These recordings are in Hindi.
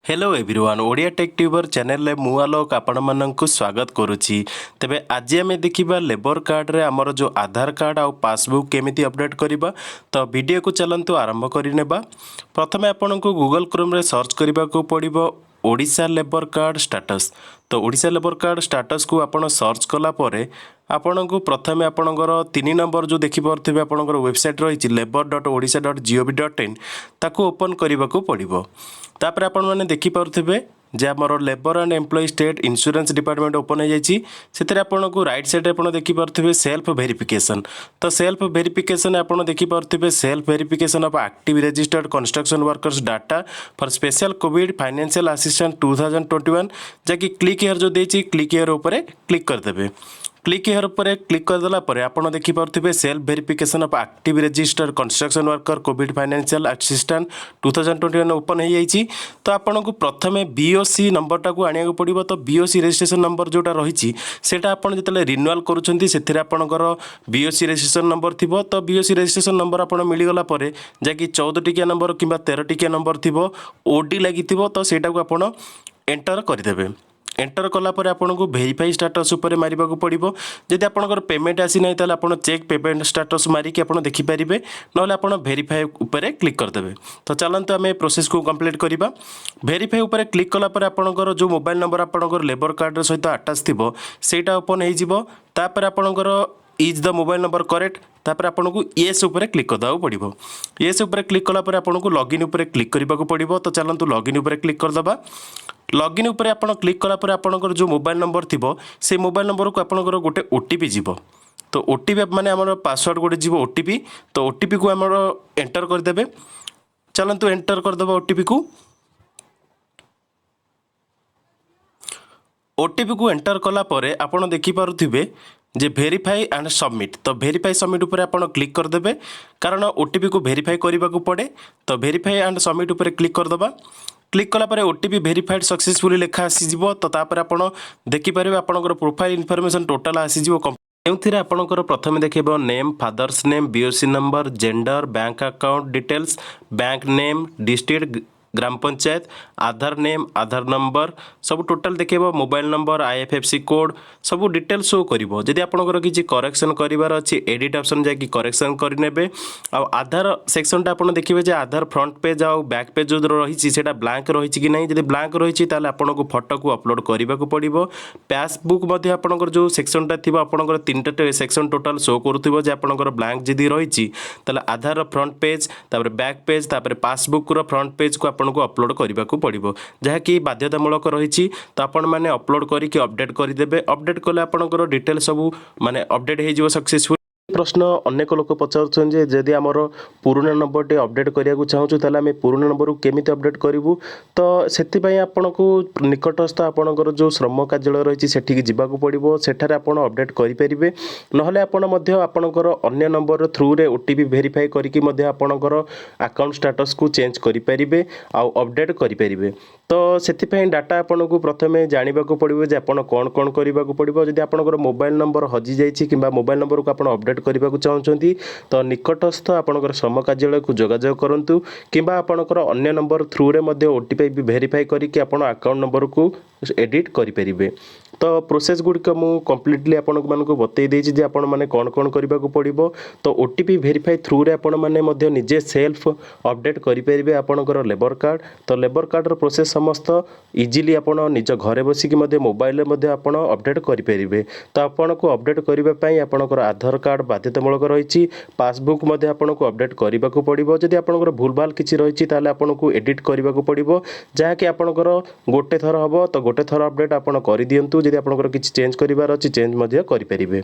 Hello everyone Odia tech tuber channel रे मु आलोक आपण माननकु स्वागत करूची। तेबे आज आमे देखिबा लेबर कार्ड रे हमर जो आधार कार्ड आ पासबुक केमिति अपडेट करबा। तो वीडियो को चलंतु आरंभ करिनेबा। प्रथमे आपनकु गूगल क्रोम रे सर्च करबा को पड़िबो ओडिशा लेबर कार्ड स्टेटस। तो ओडिशा लेबर कार्ड स्टेटस को आपण सर्च कला परे आपनकु प्रथमे आपनकर 3 नंबर जो देखि परथिबे आपनकर वेबसाइट रहिछि labor.odisha.gov.in ताको ओपन करबा को पड़िबो। तापर आपण माने देखि पारुथिबे जे हमर labour and employ state insurance department open हो जाइछि। सेतरे आपनको राइट साइड रे आपण देखि पारुथिबे सेल्फ वेरिफिकेशन। तो सेल्फ वेरिफिकेशन आपण देखि पारुथिबे self verification of active registered construction workers data for special covid financial assistance 2021 जाकि क्लिक हियर जो देछि क्लिक हियर ऊपर क्लिक कर देबे। क्लिक हियर पर क्लिक करदेला आपड़ देखिपे self verification of active registered construction worker covid financial assistance 2021 open हो जाइए। तो आपन को प्रथम बीओसी नंबर टाक आने पड़ो। तो बीओसी रजिस्ट्रेशन नंबर जोटा रही आपड़ जो रिन्यूआल करपर बीओसी रजिस्ट्रेशन नंबर थी। तो बीओसी रजिस्ट्रेशन नंबर आप मिलगला जैकि 14 टिकिया नंबर कि 13 टिकिया नंबर थी ओडी लगी तो सहीटा को आप एंटर करदे। एंटर कलापर आपन को वेरीफाई स्टेटस उपर मारिबा को पड़िबो। जदि आपनकर पेमेंट आसी नै ताले आपन चेक पेमेंट स्टेटस मारिक आपन देखि परिबे, नले आपन वेरीफाई उपर क्लिक कर देबे। तो चलंतु आमे प्रोसेस को कंप्लीट करिबा। वेरीफाई उपर क्लिक कलापर आपनकर जो मोबाइल नंबर आपनकर लेबर कार्ड सहित अटैच थिबो सेटा ओपन हे जिवो। तापर आपनकर is the mobile number correct. तापर आपन को येस उपर क्लिक कर दाउ पड़िबो। येस उपर क्लिक कला पर आपन को लॉगिन उपर क्लिक करबा को पड़िबो। तो चलंतु लॉगिन उपर क्लिक कर दबा। लॉगिन उपर आपन क्लिक कला पर आपनकर जो मोबाइल नंबर थिबो से मोबाइल नंबर को आपनकर गोटे ओटीपी जीवो। तो ओटीपी माने हमर पासवर्ड गोटे जीवो ओटीपी। तो ओटीपी को हमर एंटर कर देबे। चलंतु एंटर कर दबा ओटीपी को। ओटीपी को एंटर कला परे आपण देखि पारुथिबे जे वेरीफाई एंड सबमिट। तो वेरीफाई सबमिट उपर आपण क्लिक कर देबे कारण ओटीपी को वेरीफाई करबा को पड़े। तो वेरीफाई एंड सबमिट उपर क्लिक कर दबा। क्लिक कला परे ओटीपी वेरीफाइड सक्सेसफुली लेखा आसी जिवो। तो तापर आपण देखि परिबे आपनकर प्रोफाइल इन्फॉर्मेशन टोटल आसी जिवो। एउथिरे आपनकर प्रथमे देखिबो name father's name BOC number gender bank account details bank name district ग्राम पंचायत आधार नेम आधार नंबर सब टोटल देखिबो। मोबाइल नंबर आईएफएससी कोड सब डिटेल शो करिवो। जदि आपनकर किछि करेक्शन करिवार अछि एडिट ऑप्शन जाकि करेक्शन करि नेबे। आ आधार सेक्शनटा आपण देखिबे जे आधार फ्रंट पेज आ बैक पेज जो रहिछि सेटा ब्लैंक रहिछि कि नै। जदि ब्लैंक रहिछि ताले आपनको फोटो को अपलोड करिबा को पड़िबो। पासबुक मध्ये आपनकर जो सेक्शनटा थिबो आपनकर 3टा सेक्शन टोटल शो करूथिबो। जे आपनकर ब्लैंक जदि रहिछि ताले आधार फ्रंट पेज तापर बैक पेज तापर पासबुक रो फ्रंट पेज को को अपलोड करबा को पड़िबो जहाँकि बाध्यतामूलक रही। तो आपण मैंने अपलोड करके अपडेट करदेबे। अपडेट कले आपनकर डिटेल सब माने अपडेट हो जिवो सक्सेसफुल। प्रश्न अनेक लोक पचारुछन जे जदि आमर पुराना नंबर टे अपडेट करिया चाहूँ ताले आम पुराना नंबर को केमिति अपडेट करूँ। तो से आपन को निकटस्थ आपनकर जो श्रम कार्यालय रही सेठी जावाक पड़ो सेठारे आपन अपडेट करें। नहले आपन मध्य आपनकर अन्य नंबर थ्रू रे ओटीपी वेरीफाई करके मध्य आपनकर अकाउंट स्टेटस को चेंज करें आउ अपडेट करें। तो से डाटा आपन को प्रथमे जानवा पड़ो जे आपन कौन कौन करने को पड़ो। जदि आपनकर मोबाइल नंबर हजि जाइछि किंबा मोबाइल नंबर को आपन अपडेट करने को चाहते तो निकटस्थ आपनकर श्रम कार्यालय को जोगाजोग करंतु किंबा आपनकर अन्य नंबर थ्रू रे मध्य ओटीपी भी वेरीफाई करके आपन अकाउंट नंबर को एडिट करें। तो प्रोसेस गुड़िक मु कंप्लीटली आपण मानक बतई देछि जे आपण माने कौन कौन करबा को पड़िबो। तो ओटीपी वेरीफाई थ्रू रे आपण माने मध्य निजे सेल्फ अपडेट करि परिबे आपणकर लेबर कार्ड। तो लेबर कार्ड रो प्रोसेस समस्त इजीली आपण निज घरे बसी कि मध्य मोबाइल रे मध्य आपण अपडेट करि परिबे। तो आपण को अपडेट करिबा पई आपणकर आधार कार्ड बाध्यतामूलक रहिछि पासबुक मध्य आपण को अपडेट करबा को पड़िबो। जदि आपणकर भूलभाल किछि रहिछि ताले आपण को एडिट करबा को पड़िबो जहा कि आपणकर गोटे थर हबो। तो गोटे थर अपडेट आपण करि दियंतु। जदि आपणकर किछि चेंज करिवार अछि चेंज मध्य करि परिबे।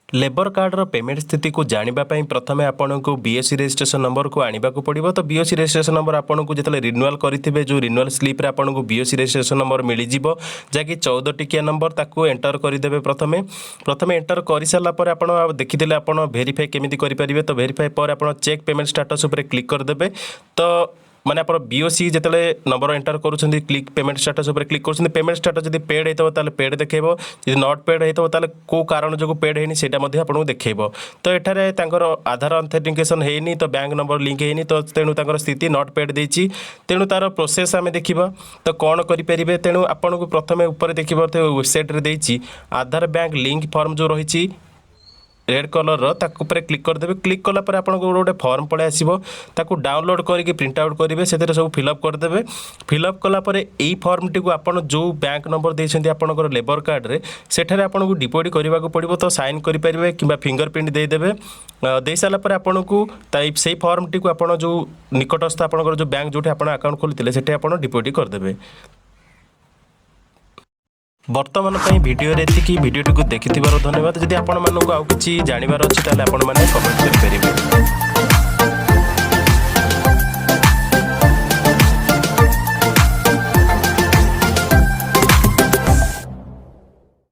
लेबर कार्ड रो पेमेंट स्थिति को जानिबा पई प्रथमे आपन को बीएससी रजिस्ट्रेशन नंबर को आनिबा को पड़िबो। तो बीएससी रजिस्ट्रेशन नंबर आपन को जतले रिन्यूअल करिथिबे जो रिन्यूअल स्लिप रे आपन को बीएससी रजिस्ट्रेशन नंबर मिली जिवो जाकि 14 टिकिया नंबर ताको एंटर करिदेबे। प्रथमे एंटर करि साला पर आपन देखिथिले आपन वेरीफाई केमिति करि परिबे। तो वेरीफाई पर आपन चेक पेमेंट स्टेटस ऊपर क्लिक कर देबे। तो माने आप बीओसी जिते नंबर एंटर करुँच क्लिक पेमेंट स्टेटस उपर क्लिक कर पेमेंट स्टेटस जब पेड होता पेड देखेब जब नट पेड होता कौ कारण जो पेड होनी से आपको देखेब तो एठारे आधार ऑथेंटिकेशन होनी तो बैंक नंबर लिंक होनी तो तेणु स्थिति नट पेड देती तेणु तार प्रोसेस आम देखा तो कौन करेंगे तेणु आपन को प्रथम ऊपर देखिए वेबसाइट देती आधार बैंक लिंक फॉर्म जो रही रेड कलर ताकू क्लिक करदेवे क्लिक कलापर आपको गोटे फॉर्म पड़े आसो ताकू डाउनलोड करके प्रिंट आउट करेंगे से सब फिलअप करदेवे फिलअप कलापर यही फॉर्मटी को आप जो बैंक नंबर देते आपंकर लेबर कार्ड सेठारे आपको डिपोजिट करने को पड़ो तो साइन करेंगे कि फिंगरप्रिंट देदेवे दे सारापर आपन को से फॉर्मटी को आप जो निकटस्थ आपंकर जो बैंक जो आप अकाउंट खोली से डिपोजिट करदेवे वर्तमान पर भिडियो एतिकी भिडियोटी को देखि धन्यवाद जदि आपण मानक आउ किछि जानिबार अछि ताले आपण माने कमेंट करि परिबे।